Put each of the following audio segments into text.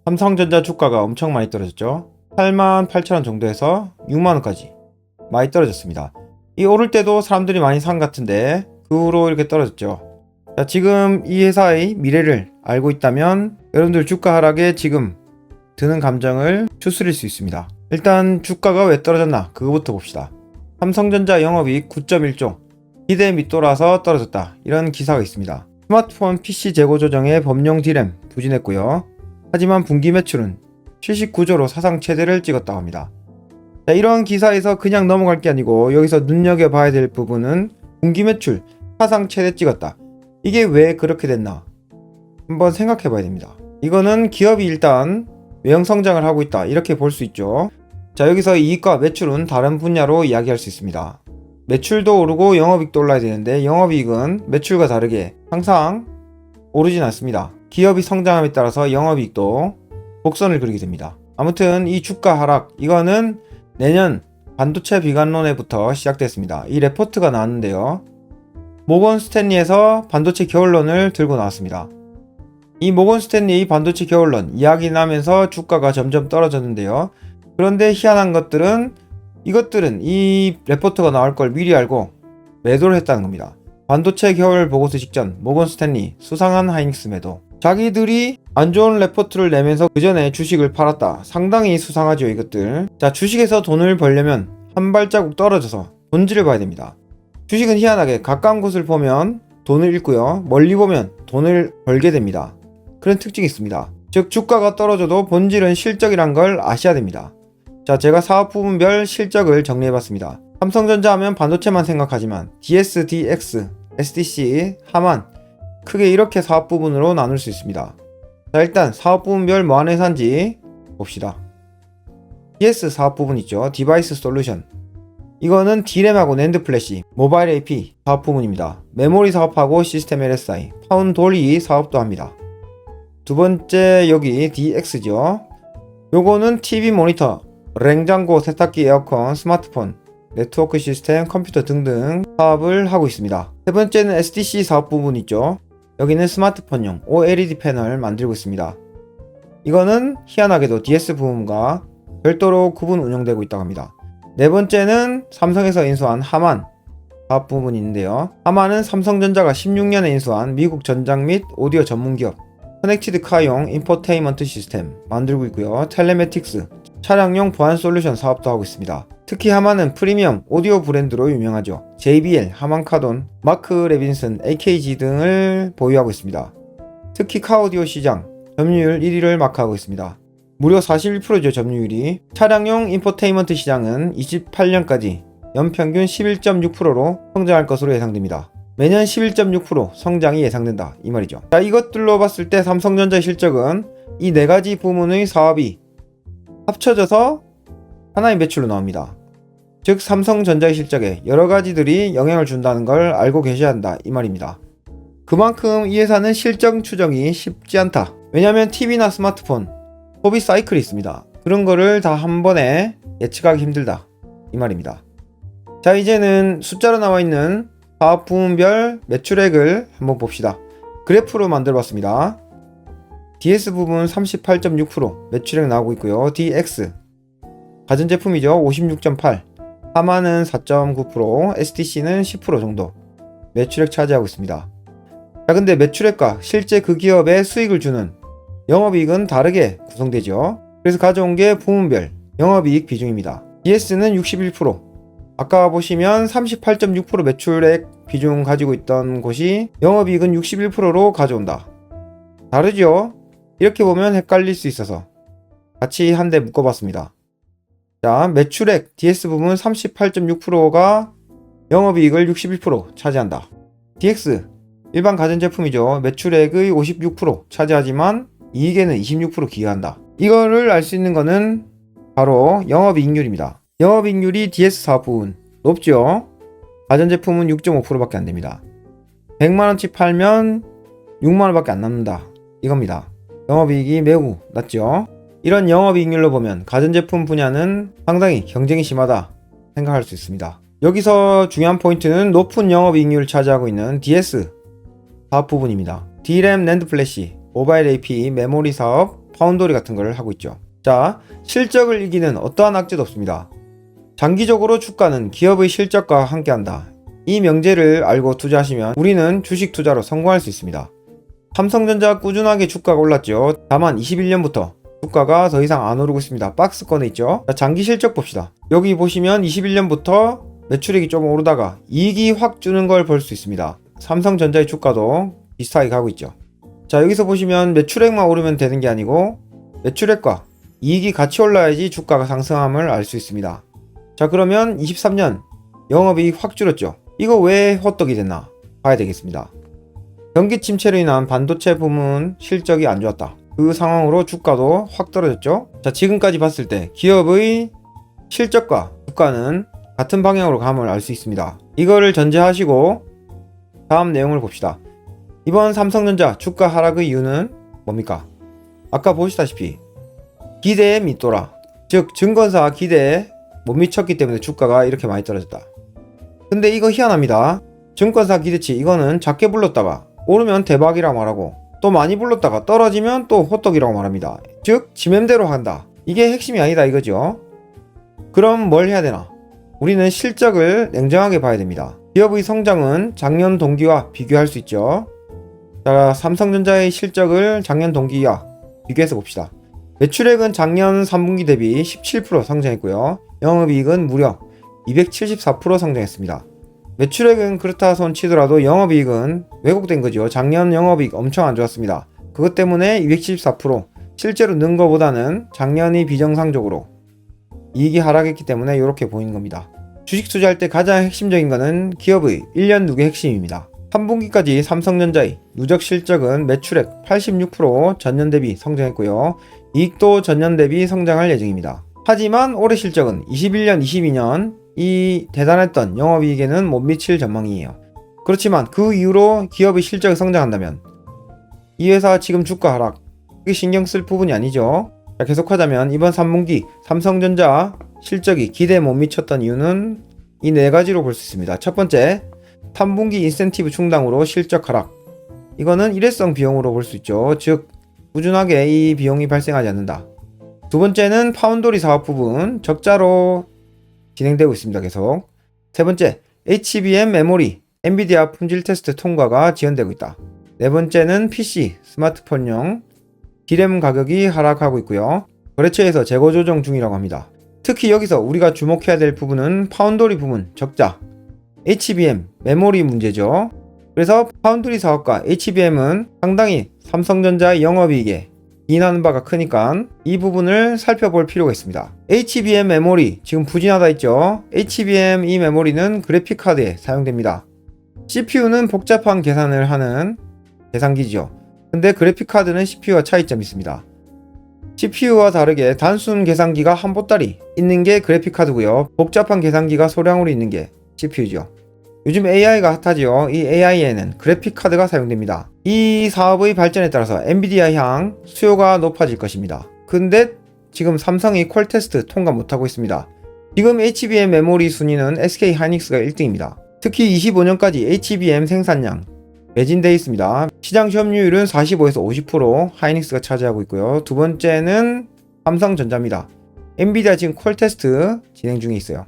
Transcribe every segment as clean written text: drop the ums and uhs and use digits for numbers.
삼성전자 주가가 엄청 많이 떨어졌죠. 88,000원 정도에서 6만원까지 많이 떨어졌습니다. 이 오를 때도 사람들이 많이 산 같은데 그 후로 이렇게 떨어졌죠. 자, 지금 이 회사의 미래를 알고 있다면 여러분들 주가 하락에 지금 드는 감정을 추스릴 수 있습니다. 일단 주가가 왜 떨어졌나 그거부터 봅시다. 삼성전자 영업이익 9.1조 기대에 밑돌아서 떨어졌다, 이런 기사가 있습니다. 스마트폰 PC 재고 조정에 범용 D램 부진했고요. 하지만 분기 매출은 79조로 사상 최대를 찍었다고 합니다. 자, 이런 기사에서 그냥 넘어갈 게 아니고 여기서 눈여겨봐야 될 부분은 분기 매출 사상 최대 찍었다, 이게 왜 그렇게 됐나 한번 생각해 봐야 됩니다. 이거는 기업이 일단 외형 성장을 하고 있다, 이렇게 볼 수 있죠. 자, 여기서 이익과 매출은 다른 분야로 이야기할 수 있습니다. 매출도 오르고 영업이익도 올라야 되는데 영업이익은 매출과 다르게 항상 오르진 않습니다. 기업이 성장함에 따라서 영업이익도 곡선을 그리게 됩니다. 아무튼 이 주가 하락, 이거는 내년 반도체 비관론에부터 시작됐습니다. 이 레포트가 나왔는데요. 모건 스탠리에서 반도체 겨울론을 들고 나왔습니다. 이 모건 스탠리 반도체 겨울론 이야기 나면서 주가가 점점 떨어졌는데요. 그런데 희한한 것들은 이것들은 이 레포트가 나올 걸 미리 알고 매도를 했다는 겁니다. 반도체 겨울 보고서 직전 모건 스탠리 수상한 하이닉스 매도. 자기들이 안 좋은 레포트를 내면서 그 전에 주식을 팔았다. 상당히 수상하죠, 이것들. 자, 주식에서 돈을 벌려면 한 발자국 떨어져서 본질을 봐야 됩니다. 주식은 희한하게 가까운 곳을 보면 돈을 잃고요, 멀리 보면 돈을 벌게 됩니다. 그런 특징이 있습니다. 즉 주가가 떨어져도 본질은 실적이란 걸 아셔야 됩니다. 자, 제가 사업 부분별 실적을 정리해봤습니다. 삼성전자 하면 반도체만 생각하지만 DS, DX, SDC, 하만 크게 이렇게 사업 부분으로 나눌 수 있습니다. 자, 일단 사업 부분별 뭐 하는 회사인지 봅시다. DS 사업 부분 있죠. 디바이스 솔루션. 이거는 D램하고 낸드 플래시, 모바일 AP 사업 부분입니다. 메모리 사업하고 시스템 LSI, 파운돌리 사업도 합니다. 두 번째 여기 DX죠. 요거는 TV 모니터, 냉장고, 세탁기, 에어컨, 스마트폰, 네트워크 시스템, 컴퓨터 등등 사업을 하고 있습니다. 세 번째는 SDC 사업 부분 있죠. 여기는 스마트폰용 OLED 패널 만들고 있습니다. 이거는 희한하게도 DS 부분과 별도로 구분 운영되고 있다고 합니다. 네 번째는 삼성에서 인수한 하만 사업 부분이 있는데요. 하만은 삼성전자가 16년에 인수한 미국 전장 및 오디오 전문기업, 커넥티드 카용 인포테인먼트 시스템 만들고 있고요. 텔레매틱스, 차량용 보안 솔루션 사업도 하고 있습니다. 특히 하만은 프리미엄 오디오 브랜드로 유명하죠. JBL, 하만카돈, 마크 레빈슨, AKG 등을 보유하고 있습니다. 특히 카오디오 시장 점유율 1위를 마크하고 있습니다. 무려 41%죠, 점유율이. 차량용 인포테인먼트 시장은 28년까지 연평균 11.6%로 성장할 것으로 예상됩니다. 매년 11.6% 성장이 예상된다, 이 말이죠. 자, 이것들로 봤을 때 삼성전자의 실적은 이 네 가지 부문의 사업이 합쳐져서 하나의 매출로 나옵니다. 즉 삼성전자의 실적에 여러 가지들이 영향을 준다는 걸 알고 계셔야 한다, 이 말입니다. 그만큼 이 회사는 실적 추정이 쉽지 않다. 왜냐하면 TV나 스마트폰 소비 사이클이 있습니다. 그런 거를 다 한 번에 예측하기 힘들다, 이 말입니다. 자, 이제는 숫자로 나와 있는 사업 부문별 매출액을 한번 봅시다. 그래프로 만들어 봤습니다. DS 부분 38.6% 매출액 나오고 있고요. DX 가전제품이죠. 56.8%, 하만은 4.9%, SDC는 10% 정도 매출액 차지하고 있습니다. 자, 근데 매출액과 실제 그 기업의 수익을 주는 영업이익은 다르게 구성되죠. 그래서 가져온 게 부문별 영업이익 비중입니다. DS는 61%, 아까 보시면 38.6% 매출액 비중 가지고 있던 곳이 영업이익은 61%로 가져온다. 다르죠? 이렇게 보면 헷갈릴 수 있어서 같이 한 대 묶어봤습니다. 자, 매출액 DS 부분 38.6%가 영업이익을 61% 차지한다. DX 일반 가전제품이죠. 매출액의 56% 차지하지만 이익에는 26% 기여한다. 이거를 알 수 있는 거는 바로 영업이익률입니다. 영업이익률이 DS 사업 부분 높죠. 가전제품은 6.5%밖에 안됩니다. 100만원치 팔면 6만원밖에 안 남는다, 이겁니다. 영업이익이 매우 낮죠. 이런 영업이익률로 보면 가전제품 분야는 상당히 경쟁이 심하다 생각할 수 있습니다. 여기서 중요한 포인트는 높은 영업이익률을 차지하고 있는 DS 사업 부분입니다. D램, 낸드 플래시, 모바일 AP, 메모리 사업, 파운더리 같은 걸 하고 있죠. 자, 실적을 이기는 어떠한 악재도 없습니다. 장기적으로 주가는 기업의 실적과 함께한다. 이 명제를 알고 투자하시면 우리는 주식 투자로 성공할 수 있습니다. 삼성전자 꾸준하게 주가가 올랐죠. 다만 21년부터 주가가 더 이상 안 오르고 있습니다. 박스권에 있죠. 자, 장기 실적 봅시다. 여기 보시면 21년부터 매출액이 좀 오르다가 이익이 확 주는 걸 볼 수 있습니다. 삼성전자의 주가도 비슷하게 가고 있죠. 자, 여기서 보시면 매출액만 오르면 되는 게 아니고 매출액과 이익이 같이 올라야지 주가가 상승함을 알 수 있습니다. 자, 그러면 23년 영업이익이 확 줄었죠. 이거 왜 호떡이 됐나 봐야 되겠습니다. 경기 침체로 인한 반도체 부문 실적이 안 좋았다. 그 상황으로 주가도 확 떨어졌죠. 자, 지금까지 봤을 때 기업의 실적과 주가는 같은 방향으로 감을 알 수 있습니다. 이거를 전제하시고 다음 내용을 봅시다. 이번 삼성전자 주가 하락의 이유는 뭡니까? 아까 보시다시피 기대에 밑돌아, 즉 증권사 기대에 못 미쳤기 때문에 주가가 이렇게 많이 떨어졌다. 근데 이거 희한합니다. 증권사 기대치 이거는 작게 불렀다가 오르면 대박이라고 말하고 또 많이 불렀다가 떨어지면 또 호떡이라고 말합니다. 즉 지맴대로 한다. 이게 핵심이 아니다 이거죠. 그럼 뭘 해야 되나? 우리는 실적을 냉정하게 봐야 됩니다. 기업의 성장은 작년 동기와 비교할 수 있죠. 자, 삼성전자의 실적을 작년 동기와 비교해서 봅시다. 매출액은 작년 3분기 대비 17% 성장했고요. 영업이익은 무려 274% 성장했습니다. 매출액은 그렇다 손 치더라도 영업이익은 왜곡된 거죠. 작년 영업이익 엄청 안 좋았습니다. 그것 때문에 274% 실제로 는 것보다는 작년이 비정상적으로 이익이 하락했기 때문에 이렇게 보이는 겁니다. 주식 투자할 때 가장 핵심적인 것은 기업의 1년 누계 핵심입니다. 3분기까지 삼성전자의 누적 실적은 매출액 86% 전년 대비 성장했고요. 이익도 전년 대비 성장할 예정입니다. 하지만 올해 실적은 21년, 22년 이 대단했던 영업이익에는 못 미칠 전망이에요. 그렇지만 그 이후로 기업의 실적이 성장한다면 이 회사 지금 주가 하락 이게 신경 쓸 부분이 아니죠. 자, 계속하자면 이번 3분기 삼성전자 실적이 기대에 못 미쳤던 이유는 이 네 가지로 볼 수 있습니다. 첫 번째, 3분기 인센티브 충당으로 실적 하락. 이거는 일회성 비용으로 볼 수 있죠. 즉 꾸준하게 이 비용이 발생하지 않는다. 두 번째는 파운드리 사업 부분 적자로 진행되고 있습니다. 계속. 세 번째, HBM 메모리 엔비디아 품질 테스트 통과가 지연되고 있다. 네 번째는 PC 스마트폰용 D램 가격이 하락하고 있고요. 거래처에서 재고 조정 중이라고 합니다. 특히 여기서 우리가 주목해야 될 부분은 파운드리 부분 적자, HBM 메모리 문제죠. 그래서 파운드리 사업과 HBM은 상당히 삼성전자의 영업이익에 기인하는 바가 크니까 이 부분을 살펴볼 필요가 있습니다. HBM 메모리 지금 부진하다 했죠. HBM 이 메모리는 그래픽카드에 사용됩니다. CPU는 복잡한 계산을 하는 계산기죠. 근데 그래픽카드는 CPU와 차이점이 있습니다. CPU와 다르게 단순 계산기가 한 보따리 있는 게 그래픽카드고요. 복잡한 계산기가 소량으로 있는 게 CPU죠. 요즘 AI가 핫하죠. 이 AI에는 그래픽카드가 사용됩니다. 이 사업의 발전에 따라서 엔비디아 향 수요가 높아질 것입니다. 근데 지금 삼성이 콜 테스트 통과 못하고 있습니다. 지금 HBM 메모리 순위는 SK 하이닉스가 1등입니다. 특히 25년까지 HBM 생산량 매진되어 있습니다. 시장 점유율은 45에서 50% 하이닉스가 차지하고 있고요. 두 번째는 삼성전자입니다. 엔비디아 지금 콜 테스트 진행 중에 있어요.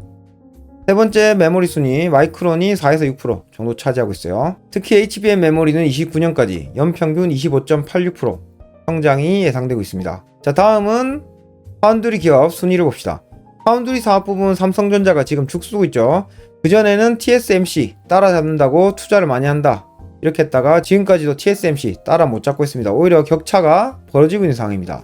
세 번째 메모리 순위 마이크론이 4에서 6% 정도 차지하고 있어요. 특히 HBM 메모리는 29년까지 연평균 25.86% 성장이 예상되고 있습니다. 자, 다음은 파운드리 기업 순위를 봅시다. 파운드리 사업 부분 삼성전자가 지금 죽쓰고 있죠. 그전에는 TSMC 따라잡는다고 투자를 많이 한다 이렇게 했다가 지금까지도 TSMC 따라 못 잡고 있습니다. 오히려 격차가 벌어지고 있는 상황입니다.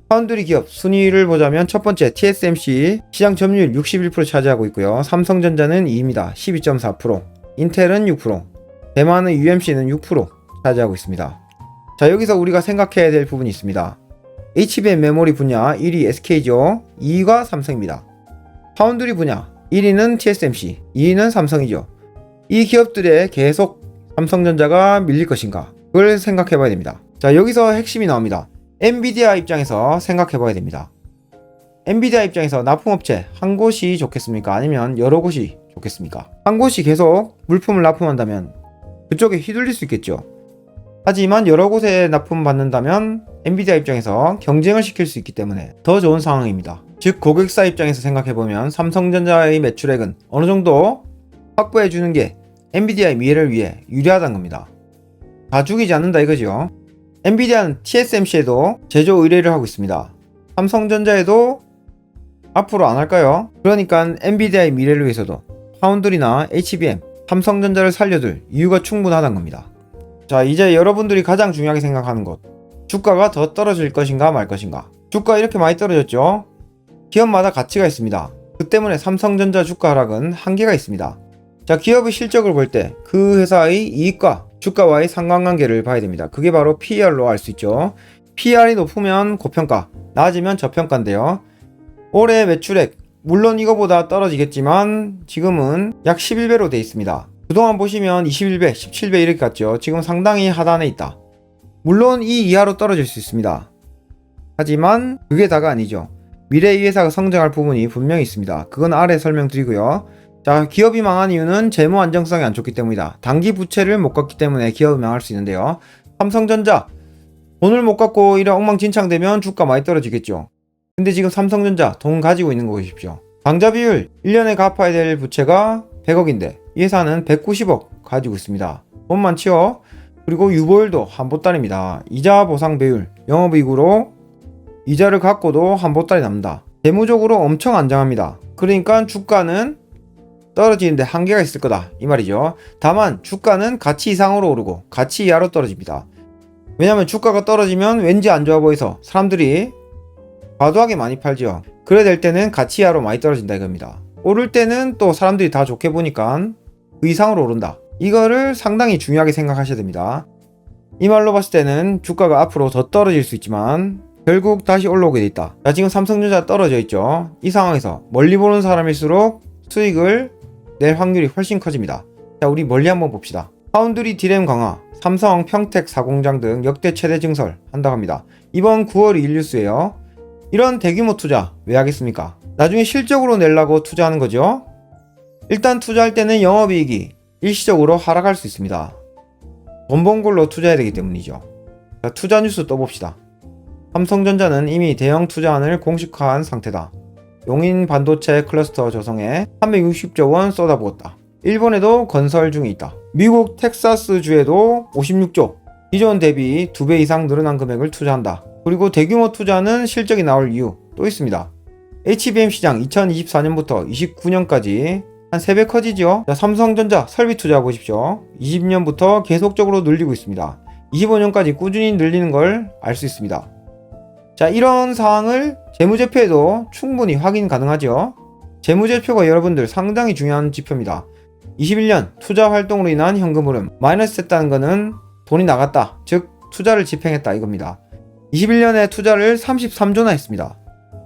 파운드리 기업 순위를 보자면 첫 번째 TSMC 시장 점유율 61% 차지하고 있고요. 삼성전자는 2위입니다. 12.4%, 인텔은 6%, 대만의 UMC는 6% 차지하고 있습니다. 자, 여기서 우리가 생각해야 될 부분이 있습니다. HBM 메모리 분야 1위 SK죠. 2위가 삼성입니다. 파운드리 분야 1위는 TSMC, 2위는 삼성이죠. 이 기업들에 계속 삼성전자가 밀릴 것인가? 그걸 생각해 봐야 됩니다. 자, 여기서 핵심이 나옵니다. 엔비디아 입장에서 생각해 봐야 됩니다. 엔비디아 입장에서 납품업체 한 곳이 좋겠습니까? 아니면 여러 곳이 좋겠습니까? 한 곳이 계속 물품을 납품한다면 그쪽에 휘둘릴 수 있겠죠. 하지만 여러 곳에 납품받는다면 엔비디아 입장에서 경쟁을 시킬 수 있기 때문에 더 좋은 상황입니다. 즉 고객사 입장에서 생각해보면 삼성전자의 매출액은 어느 정도 확보해주는 게 엔비디아의 미래를 위해 유리하다는 겁니다. 다 죽이지 않는다 이거죠. 엔비디아는 TSMC에도 제조 의뢰를 하고 있습니다. 삼성전자에도 앞으로 안 할까요? 그러니까 엔비디아의 미래를 위해서도 파운드리나 HBM, 삼성전자를 살려둘 이유가 충분하다는 겁니다. 자, 이제 여러분들이 가장 중요하게 생각하는 것, 주가가 더 떨어질 것인가 말 것인가. 주가 이렇게 많이 떨어졌죠? 기업마다 가치가 있습니다. 그 때문에 삼성전자 주가 하락은 한계가 있습니다. 자, 기업의 실적을 볼 때 그 회사의 이익과 주가와의 상관관계를 봐야 됩니다. 그게 바로 PER로 알 수 있죠. PER이 높으면 고평가, 낮으면 저평가인데요. 올해 매출액, 물론 이거보다 떨어지겠지만 지금은 약 11배로 돼 있습니다. 그동안 보시면 21배, 17배 이렇게 갔죠. 지금 상당히 하단에 있다. 물론 이 이하로 떨어질 수 있습니다. 하지만 그게 다가 아니죠. 미래의 이 회사가 성장할 부분이 분명히 있습니다. 그건 아래 설명드리고요. 자, 기업이 망한 이유는 재무 안정성이 안 좋기 때문이다. 단기 부채를 못 갚기 때문에 기업이 망할 수 있는데요. 삼성전자, 돈을 못 갚고 이런 엉망진창되면 주가 많이 떨어지겠죠. 근데 지금 삼성전자 돈 가지고 있는 거 보십시오. 당좌 비율, 1년에 갚아야 될 부채가 100억인데 이 회사는 190억 가지고 있습니다. 돈 많지요? 그리고 유보율도 한보따리입니다. 이자 보상 배율, 영업이익으로 이자를 갚고도 한보따리 납니다. 재무적으로 엄청 안정합니다. 그러니까 주가는 떨어지는데 한계가 있을 거다 이 말이죠. 다만 주가는 가치 이상으로 오르고 가치 이하로 떨어집니다. 왜냐면 주가가 떨어지면 왠지 안 좋아 보여서 사람들이 과도하게 많이 팔죠. 그래 될 때는 가치 이하로 많이 떨어진다 이겁니다. 오를 때는 또 사람들이 다 좋게 보니까 그 이상으로 오른다. 이거를 상당히 중요하게 생각하셔야 됩니다. 이 말로 봤을 때는 주가가 앞으로 더 떨어질 수 있지만 결국 다시 올라오게 돼 있다. 자, 지금 삼성전자 떨어져 있죠. 이 상황에서 멀리 보는 사람일수록 수익을 낼 확률이 훨씬 커집니다. 자, 우리 멀리 한번 봅시다. 파운드리 디램 강화, 삼성, 평택, 사공장 등 역대 최대 증설 한다고 합니다. 이번 9월 2일 뉴스예요. 이런 대규모 투자 왜 하겠습니까? 나중에 실적으로 내려고 투자하는 거죠. 일단 투자할 때는 영업이익이 일시적으로 하락할 수 있습니다. 돈 번 걸로 투자해야 되기 때문이죠. 자, 투자 뉴스 또 봅시다. 삼성전자는 이미 대형 투자안을 공식화한 상태다. 용인 반도체 클러스터 조성에 360조 원 쏟아부었다. 일본에도 건설 중에 있다. 미국 텍사스주에도 56조, 기존 대비 2배 이상 늘어난 금액을 투자한다. 그리고 대규모 투자는 실적이 나올 이유 또 있습니다. HBM 시장 2024년부터 29년까지 한 3배 커지죠. 자, 삼성전자 설비 투자 보십시오. 20년부터 계속적으로 늘리고 있습니다. 25년까지 꾸준히 늘리는 걸 알 수 있습니다. 자, 이런 사항을 재무제표에도 충분히 확인 가능하죠. 재무제표가 여러분들 상당히 중요한 지표입니다. 21년 투자 활동으로 인한 현금 흐름 마이너스 됐다는 것은 돈이 나갔다, 즉 투자를 집행했다 이겁니다. 21년에 투자를 33조나 했습니다.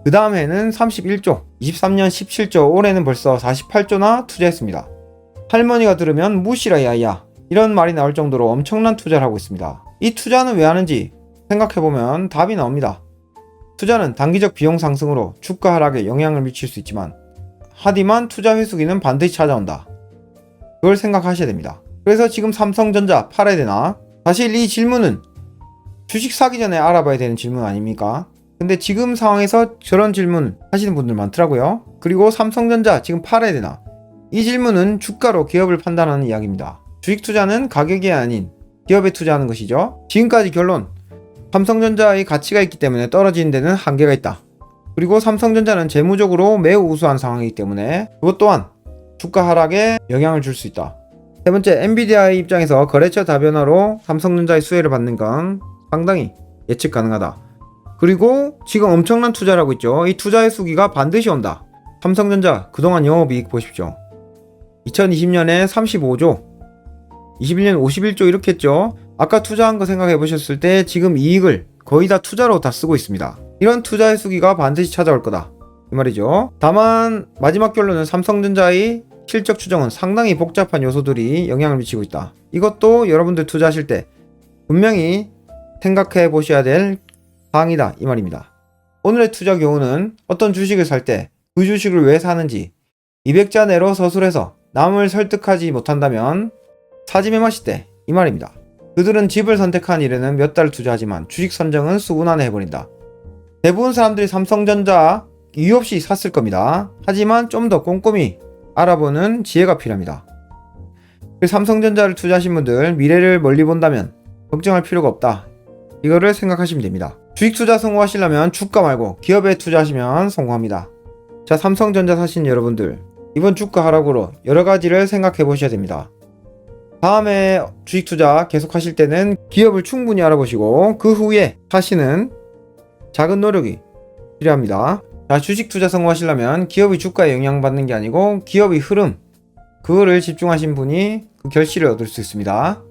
그 다음 해는 31조, 23년 17조, 올해는 벌써 48조나 투자했습니다. 할머니가 들으면 무시라 야야 이런 말이 나올 정도로 엄청난 투자를 하고 있습니다. 이 투자는 왜 하는지 생각해보면 답이 나옵니다. 투자는 단기적 비용 상승으로 주가 하락에 영향을 미칠 수 있지만 하지만 투자 회수기는 반드시 찾아온다. 그걸 생각하셔야 됩니다. 그래서 지금 삼성전자 팔아야 되나? 사실 이 질문은 주식 사기 전에 알아봐야 되는 질문 아닙니까? 근데 지금 상황에서 저런 질문 하시는 분들 많더라고요. 그리고 삼성전자 지금 팔아야 되나? 이 질문은 주가로 기업을 판단하는 이야기입니다. 주식 투자는 가격이 아닌 기업에 투자하는 것이죠. 지금까지 결론, 삼성전자의 가치가 있기 때문에 떨어지는 데는 한계가 있다. 그리고 삼성전자는 재무적으로 매우 우수한 상황이기 때문에 그것 또한 주가 하락에 영향을 줄 수 있다. 세 번째, 엔비디아의 입장에서 거래처 다변화로 삼성전자의 수혜를 받는 건 상당히 예측 가능하다. 그리고 지금 엄청난 투자를 하고 있죠. 이 투자의 수기가 반드시 온다. 삼성전자 그동안 영업이익 보십시오. 2020년에 35조, 21년 51조 이렇게 했죠. 아까 투자한 거 생각해 보셨을 때 지금 이익을 거의 다 투자로 다 쓰고 있습니다. 이런 투자의 수기가 반드시 찾아올 거다 이 말이죠. 다만 마지막 결론은 삼성전자의 실적 추정은 상당히 복잡한 요소들이 영향을 미치고 있다. 이것도 여러분들 투자하실 때 분명히 생각해 보셔야 될 사항이다 이 말입니다. 오늘의 투자 교훈은 어떤 주식을 살 때 그 주식을 왜 사는지 200자 내로 서술해서 남을 설득하지 못한다면 사지 매마시 때 이 말입니다. 그들은 집을 선택한 일에는 몇 달을 투자하지만 주식 선정은 수분 안에 해버린다. 대부분 사람들이 삼성전자 이유 없이 샀을 겁니다. 하지만 좀 더 꼼꼼히 알아보는 지혜가 필요합니다. 삼성전자를 투자하신 분들, 미래를 멀리 본다면 걱정할 필요가 없다. 이거를 생각하시면 됩니다. 주식 투자 성공하시려면 주가 말고 기업에 투자하시면 성공합니다. 자, 삼성전자 사신 여러분들, 이번 주가 하락으로 여러 가지를 생각해 보셔야 됩니다. 다음에 주식 투자 계속 하실 때는 기업을 충분히 알아보시고 그 후에 사시는 작은 노력이 필요합니다. 자, 주식 투자 성공하시려면 기업의 주가에 영향받는 게 아니고 기업의 흐름, 그거를 집중하신 분이 그 결실을 얻을 수 있습니다.